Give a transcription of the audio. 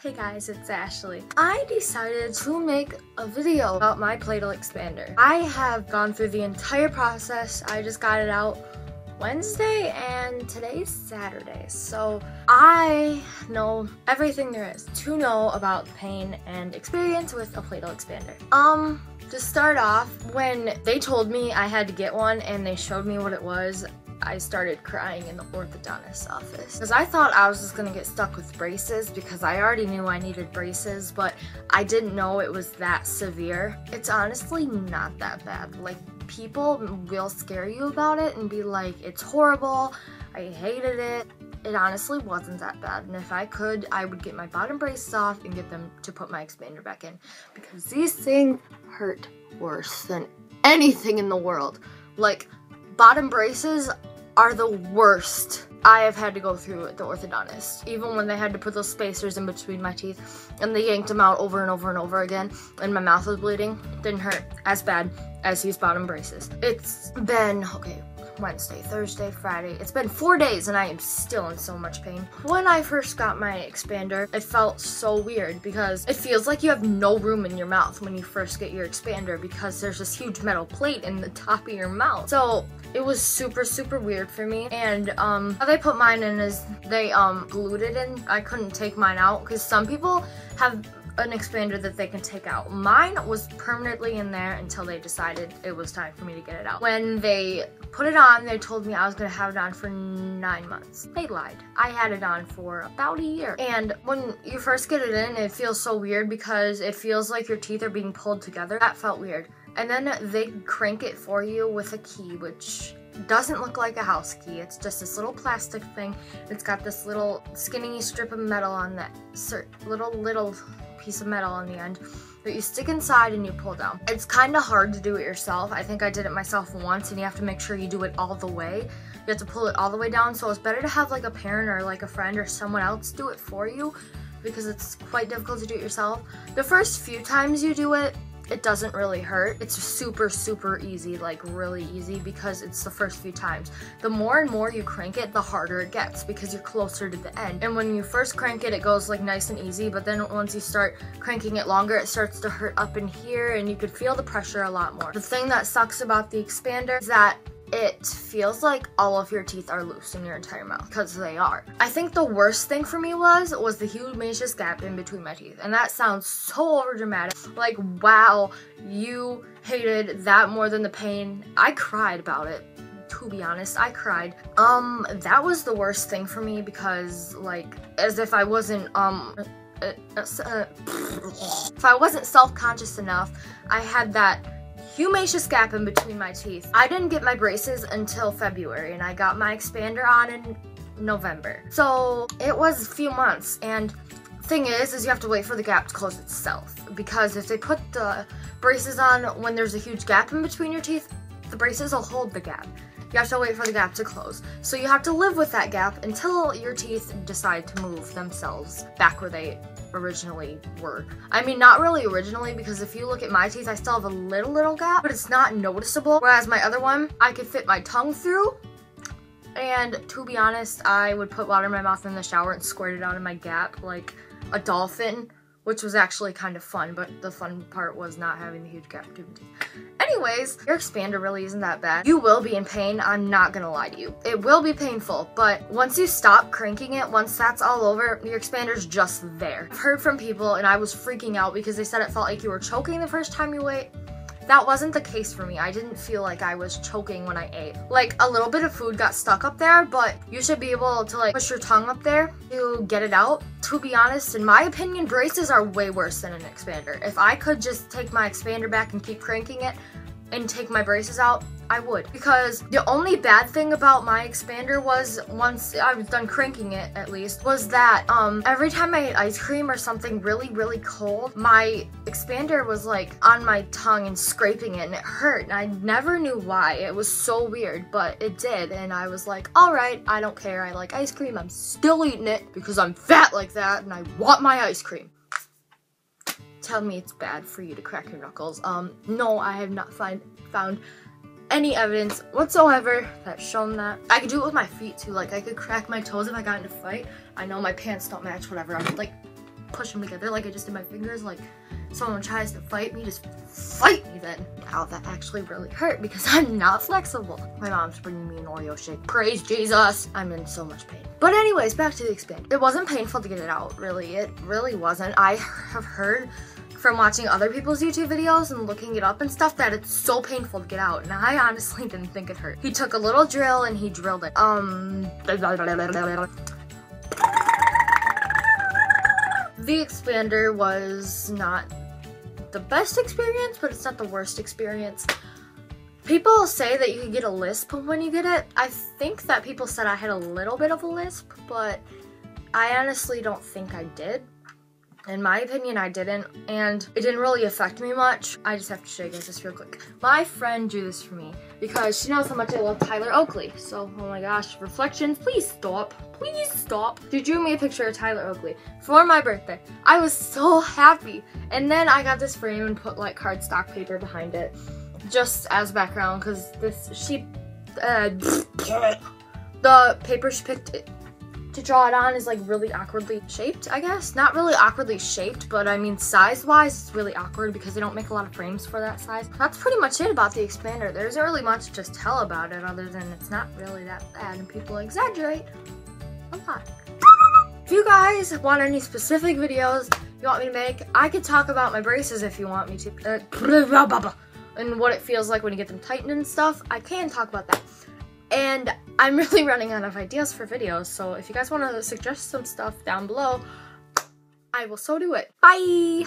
Hey guys, it's Ashley. I decided to make a video about my palatal expander. I have gone through the entire process. I just got it out Wednesday and today's Saturday. So I know everything there is to know about pain and experience with a palatal expander. To start off, when they told me I had to get one and they showed me what it was, I started crying in the orthodontist's office because I thought I was just gonna get stuck with braces because I already knew I needed braces, but I didn't know it was that severe. It's honestly not that bad. Like, people will scare you about it and be like, it's horrible, I hated it. It honestly wasn't that bad, and if I could, I would get my bottom braces off and get them to put my expander back in because these things hurt worse than anything in the world. Like, bottom braces are the worst I have had to go through at the orthodontist. Even when they had to put those spacers in between my teeth and they yanked them out over and over and over again and my mouth was bleeding, it didn't hurt as bad as these bottom braces. It's been, okay, Wednesday, Thursday, Friday. It's been 4 days and I am still in so much pain. When I first got my expander, it felt so weird because it feels like you have no room in your mouth when you first get your expander because there's this huge metal plate in the top of your mouth. So it was super weird for me, and how they put mine in is they glued it in. I couldn't take mine out because some people have an expander that they can take out. Mine was permanently in there until they decided it was time for me to get it out. When they put it on, they told me I was gonna have it on for 9 months. They lied. I had it on for about a year. And when you first get it in, it feels so weird because it feels like your teeth are being pulled together. That felt weird. And then they crank it for you with a key, which doesn't look like a house key. It's just this little plastic thing. It's got this little skinny strip of metal on that little piece of metal on the end that you stick inside and you pull down. It's kind of hard to do it yourself. I think I did it myself once, and you have to make sure you do it all the way. You have to pull it all the way down, so it's better to have like a parent or like a friend or someone else do it for you because it's quite difficult to do it yourself. The first few times you do it, it doesn't really hurt. It's super easy, like really easy, because it's the first few times. The more and more you crank it, the harder it gets because you're closer to the end. And when you first crank it, it goes like nice and easy, but then once you start cranking it longer, it starts to hurt up in here and you could feel the pressure a lot more. The thing that sucks about the expander is that it feels like all of your teeth are loose in your entire mouth, because they are. I think the worst thing for me was the humongous gap in between my teeth, and that sounds so overdramatic. Like, wow, you hated that more than the pain. I cried about it. To be honest, I cried. That was the worst thing for me because, like, as if I wasn't, if I wasn't self-conscious enough, I had that humongous gap in between my teeth. I didn't get my braces until February, and I got my expander on in November. So it was a few months, and thing is you have to wait for the gap to close itself, because if they put the braces on when there's a huge gap in between your teeth, the braces will hold the gap. You have to wait for the gap to close. So you have to live with that gap until your teeth decide to move themselves back where they originally were. I mean, not really originally, because if you look at my teeth, I still have a little gap, but it's not noticeable. Whereas my other one, I could fit my tongue through. And to be honest, I would put water in my mouth in the shower and squirt it out of my gap like a dolphin, which was actually kind of fun, but the fun part was not having the huge gap between my teeth. Anyways, your expander really isn't that bad. You will be in pain, I'm not gonna lie to you. It will be painful, but once you stop cranking it, once that's all over, your expander's just there. I've heard from people, and I was freaking out because they said it felt like you were choking the first time you ate. That wasn't the case for me. I didn't feel like I was choking when I ate. Like, a little bit of food got stuck up there, but you should be able to like push your tongue up there to get it out. To be honest, in my opinion, braces are way worse than an expander. If I could just take my expander back and keep cranking it and take my braces out, I would. Because the only bad thing about my expander was, once I was done cranking it at least, was that every time I ate ice cream or something really cold, my expander was like on my tongue and scraping it, and it hurt, and I never knew why. It was so weird, but it did, and I was like, alright, I don't care, I like ice cream, I'm still eating it because I'm fat like that and I want my ice cream. Tell me it's bad for you to crack your knuckles. No, I have not found any evidence whatsoever that's shown that. I could do it with my feet too. Like, I could crack my toes if I got in a fight. I know my pants don't match, whatever. I'm like, push them together like I just did my fingers. Like someone tries to fight me, just fight me then. Ow, that actually really hurt because I'm not flexible. My mom's bringing me an Oreo shake. Praise Jesus. I'm in so much pain. But anyways, back to the expander. It wasn't painful to get it out, really. It really wasn't. I have heard from watching other people's YouTube videos and looking it up and stuff that it's so painful to get out, and I honestly didn't think it hurt. He took a little drill and he drilled it. The expander was not the best experience, but it's not the worst experience. People say that you can get a lisp when you get it. I think that people said I had a little bit of a lisp, but I honestly don't think I did. In my opinion, I didn't, and it didn't really affect me much. I just have to show you guys this real quick. My friend drew this for me because she knows how much I love Tyler Oakley. So, oh my gosh, reflections, please stop. Please stop. She drew me a picture of Tyler Oakley for my birthday. I was so happy. And then I got this frame and put like cardstock paper behind it just as background because the paper she picked to draw it on is like really awkwardly shaped, I guess. Not really awkwardly shaped, but I mean size-wise it's really awkward because they don't make a lot of frames for that size. That's pretty much it about the expander. There isn't really much to tell about it other than it's not really that bad and people exaggerate a lot. If you guys want any specific videos you want me to make, I could talk about my braces if you want me to. And what it feels like when you get them tightened and stuff. I can talk about that. And I'm really running out of ideas for videos, so if you guys want to suggest some stuff down below, I will so do it. Bye!